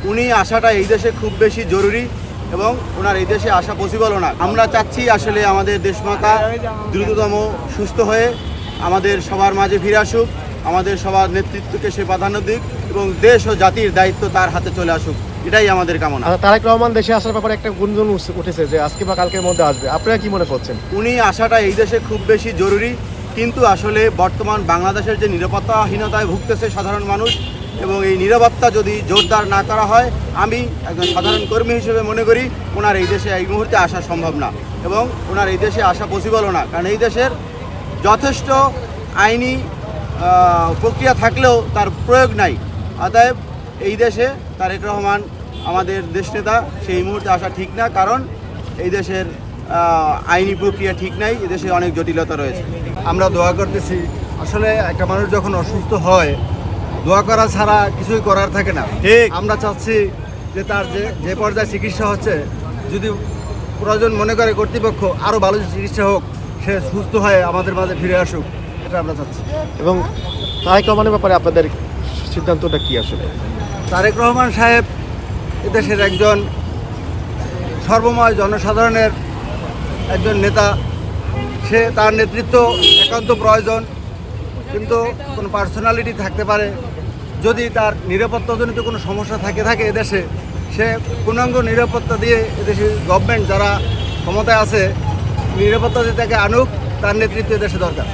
উনি আসাটা এই দেশে খুব বেশি জরুরি এবং ওনার এই দেশে আসা পসিবলও না। আমরা চাচ্ছি আসলে আমাদের দেশমাতা দ্রুততম সুস্থ হয়ে আমাদের সবার মাঝে ফিরে আসুক, আমাদের সবার নেতৃত্বকে সে প্রাধান্য দিক এবং দেশ ও জাতির দায়িত্ব তার হাতে চলে আসুক, এটাই আমাদের কামনা। তারেক রহমান দেশে আসার ব্যাপারে একটা গুঞ্জন উঠেছে যে আজকে বা কালকের মধ্যে আসবে, আপনারা কি মনে করছেন? উনি আসাটা এই দেশে খুব বেশি জরুরি, কিন্তু আসলে বর্তমান বাংলাদেশের যে নিরাপত্তাহীনতায় ভুগতেছে সাধারণ মানুষ এবং এই নিরাপত্তা যদি জোরদার না করা হয়, আমি একজন সাধারণ কর্মী হিসেবে মনে করি ওনার এই দেশে এই মুহূর্তে আসা সম্ভব না এবং ওনার এই দেশে আসা পসিবলও না। কারণ এই দেশের যথেষ্ট আইনি প্রক্রিয়া থাকলেও তার প্রয়োগ নাই। অতএব এই দেশে তারেক রহমান আমাদের দেশনেতা, সেই মুহূর্তে আসা ঠিক না, কারণ এই দেশের আইনি প্রক্রিয়া ঠিক নাই, এদেশে অনেক জটিলতা রয়েছে। আমরা দোয়া করতেছি। আসলে একটা মানুষ যখন অসুস্থ হয়, দোয়া করা ছাড়া কিছুই করার থাকে না। ঠিক। আমরা চাচ্ছি যে তার যে পর্যায়ে চিকিৎসা হচ্ছে, যদি প্রয়োজন মনে করে কর্তৃপক্ষ আরও ভালো চিকিৎসা হোক, সে সুস্থ হয়ে আমাদের মাঝে ফিরে আসুক, এটা আমরা চাচ্ছি। এবং তারেক রহমানের ব্যাপারে আপনাদের সিদ্ধান্তটা কি আসলে? তারেক রহমান সাহেব এদেশের একজন সর্বময় জনসাধারণের একজন নেতা। সে তার নেতৃত্ব একান্ত প্রয়োজন, কিন্তু কোনো পার্সোনালিটি থাকতে পারে। যদি তার নিরাপত্তাজনিত কোনো সমস্যা থাকে এদেশে, সে পূর্ণাঙ্গ নিরাপত্তা দিয়ে এদেশের গভর্নমেন্ট যারা ক্ষমতায় আছে, নিরাপত্তা দিয়ে তাকে আনুক, তার নেতৃত্ব এদেশে দরকার।